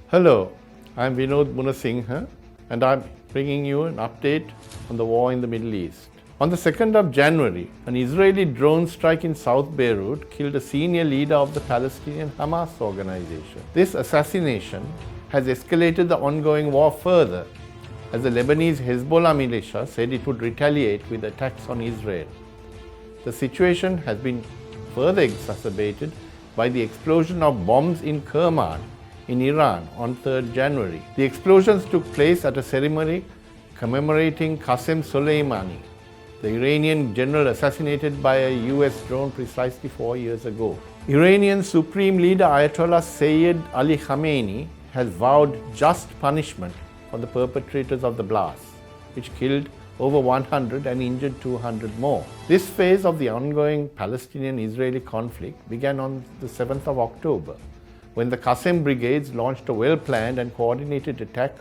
Hello, I'm Vinod Munasinghe and I'm bringing you an update on the war in the Middle East. On the 2nd of January, an Israeli drone strike in South Beirut killed a senior leader of the Palestinian Hamas organization. This assassination has escalated the ongoing war further as the Lebanese Hezbollah militia said it would retaliate with attacks on Israel. The situation has been further exacerbated by the explosion of bombs in Kerman in Iran on 3rd January. The explosions took place at a ceremony commemorating Qasem Soleimani, the Iranian general assassinated by a US drone precisely 4 years ago. Iranian Supreme Leader Ayatollah Sayyid Ali Khamenei has vowed just punishment for the perpetrators of the blast, which killed over 100 and injured 200 more. This phase of the ongoing Palestinian-Israeli conflict began on the 7th of October, when the Qasem brigades launched a well-planned and coordinated attack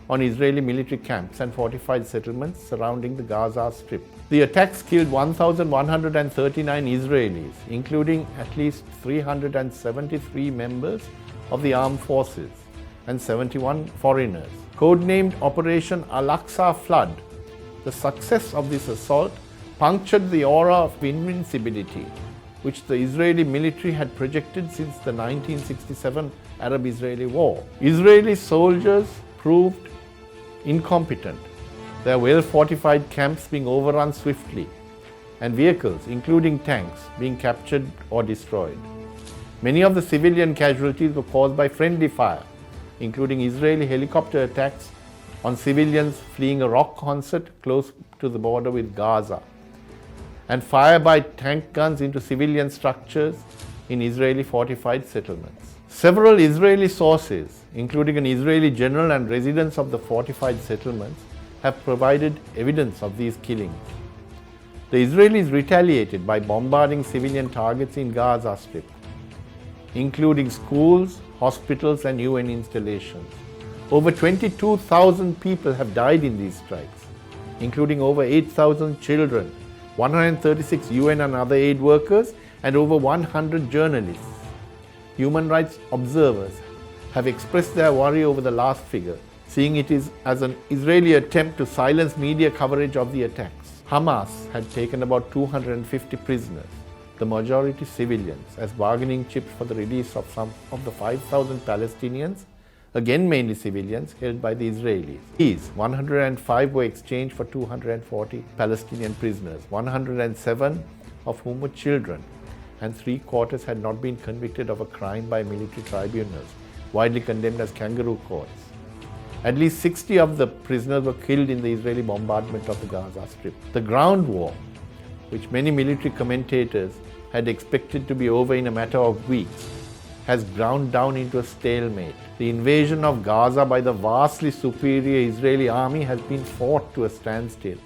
on Israeli military camps and fortified settlements surrounding the Gaza Strip. The attacks killed 1,139 Israelis, including at least 373 members of the armed forces and 71 foreigners. Codenamed Operation Al-Aqsa Flood, the success of this assault punctured the aura of invincibility which the Israeli military had projected since the 1967 Arab-Israeli War. Israeli soldiers proved incompetent, their well-fortified camps being overrun swiftly, and vehicles, including tanks, being captured or destroyed. Many of the civilian casualties were caused by friendly fire, including Israeli helicopter attacks on civilians fleeing a rock concert close to the border with Gaza, and fire by tank guns into civilian structures in Israeli fortified settlements. Several Israeli sources, including an Israeli general and residents of the fortified settlements, have provided evidence of these killings. The Israelis retaliated by bombarding civilian targets in Gaza Strip, including schools, hospitals, and UN installations. Over 22,000 people have died in these strikes, including over 8,000 children, 136 UN and other aid workers, and over 100 journalists. Human rights observers have expressed their worry over the last figure, seeing it as an Israeli attempt to silence media coverage of the attacks. Hamas had taken about 250 prisoners, the majority civilians, as bargaining chips for the release of some of the 5,000 Palestinians, again mainly civilians, held by the Israelis. These 105 were exchanged for 240 Palestinian prisoners, 107 of whom were children, and 3/4 had not been convicted of a crime by military tribunals, widely condemned as kangaroo courts. At least 60 of the prisoners were killed in the Israeli bombardment of the Gaza Strip. The ground war, which many military commentators had expected to be over in a matter of weeks, has ground down into a stalemate. The invasion of Gaza by the vastly superior Israeli army has been fought to a standstill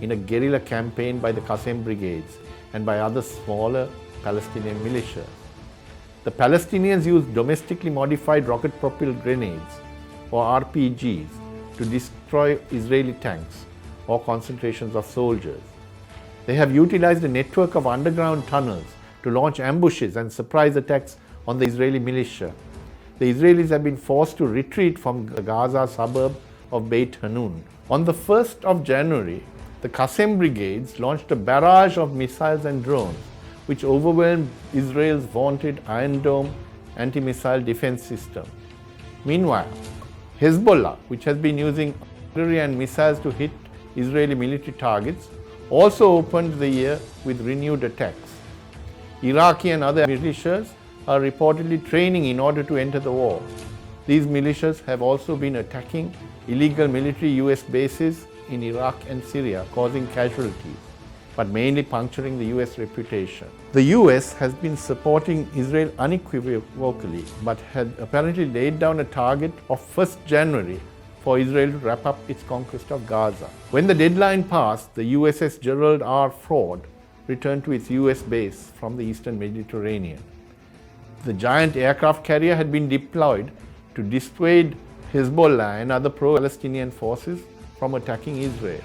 in a guerrilla campaign by the Qasem brigades and by other smaller Palestinian militias. The Palestinians used domestically modified rocket-propelled grenades, or RPGs, to destroy Israeli tanks or concentrations of soldiers. They have utilized a network of underground tunnels to launch ambushes and surprise attacks on the Israeli militia. The Israelis have been forced to retreat from the Gaza suburb of Beit Hanun. On the 1st of January, the Qasem brigades launched a barrage of missiles and drones, which overwhelmed Israel's vaunted Iron Dome anti-missile defense system. Meanwhile, Hezbollah, which has been using artillery and missiles to hit Israeli military targets, also opened the year with renewed attacks. Iraqi and other militias are reportedly training in order to enter the war. These militias have also been attacking illegal military US bases in Iraq and Syria, causing casualties, but mainly puncturing the US reputation. The US has been supporting Israel unequivocally, but had apparently laid down a target of 1st January for Israel to wrap up its conquest of Gaza. When the deadline passed, the USS Gerald R. Ford returned to its US base from the eastern Mediterranean. The giant aircraft carrier had been deployed to dissuade Hezbollah and other pro-Palestinian forces from attacking Israel.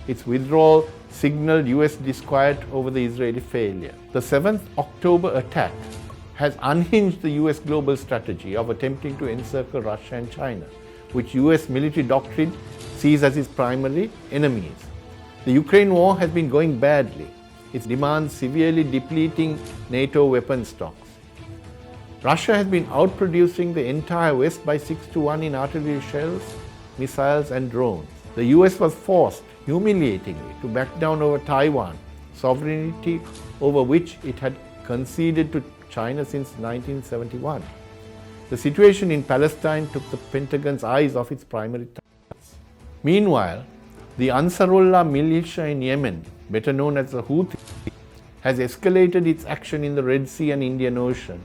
Its withdrawal signaled US disquiet over the Israeli failure. The 7th October attack has unhinged the US global strategy of attempting to encircle Russia and China, which US military doctrine sees as its primary enemies. The Ukraine war has been going badly. Its demands severely depleting NATO weapon stocks. Russia has been outproducing the entire West by 6-1 in artillery shells, missiles and drones. The US was forced, humiliatingly, to back down over Taiwan, sovereignty over which it had conceded to China since 1971. The situation in Palestine took the Pentagon's eyes off its primary targets. Meanwhile, the Ansarullah militia in Yemen, better known as the Houthis, has escalated its action in the Red Sea and Indian Ocean.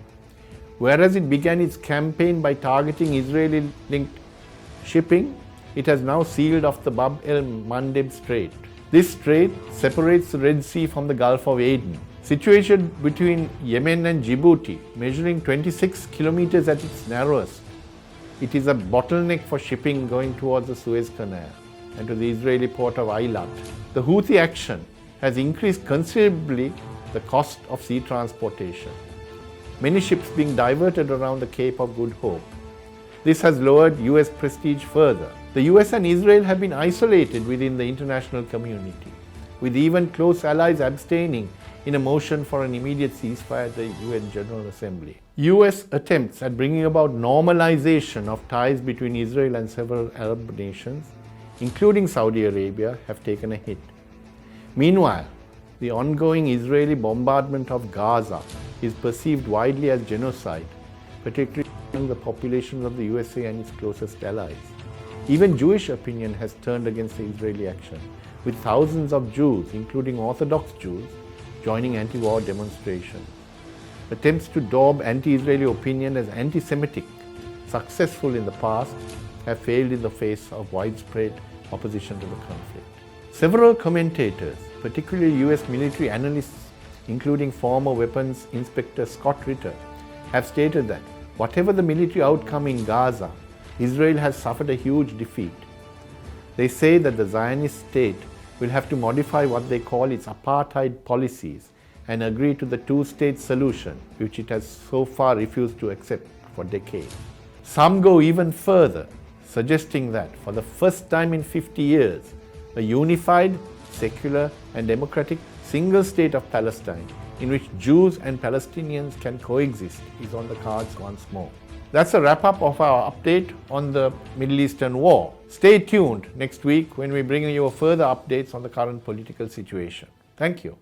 Whereas it began its campaign by targeting Israeli-linked shipping, it has now sealed off the Bab el-Mandeb Strait. This strait separates the Red Sea from the Gulf of Aden. Situated between Yemen and Djibouti, measuring 26 kilometers at its narrowest, it is a bottleneck for shipping going towards the Suez Canal and to the Israeli port of Eilat. The Houthi action has increased considerably the cost of sea transportation, many ships being diverted around the Cape of Good Hope. This has lowered US prestige further. The US and Israel have been isolated within the international community, with even close allies abstaining in a motion for an immediate ceasefire at the UN General Assembly. US attempts at bringing about normalization of ties between Israel and several Arab nations, including Saudi Arabia, have taken a hit. Meanwhile, the ongoing Israeli bombardment of Gaza is perceived widely as genocide, particularly among the populations of the USA and its closest allies. Even Jewish opinion has turned against the Israeli action, with thousands of Jews, including Orthodox Jews, joining anti-war demonstrations. Attempts to daub anti-Israeli opinion as anti-Semitic, successful in the past, have failed in the face of widespread opposition to the conflict. Several commentators, particularly US military analysts, including former weapons inspector Scott Ritter, have stated that whatever the military outcome in Gaza, Israel has suffered a huge defeat. They say that the Zionist state will have to modify what they call its apartheid policies and agree to the two-state solution, which it has so far refused to accept for decades. Some go even further, suggesting that for the first time in 50 years, a unified, secular and democratic single state of Palestine in which Jews and Palestinians can coexist is on the cards once more. That's a wrap-up of our update on the Middle Eastern war. Stay tuned next week when we bring you further updates on the current political situation. Thank you.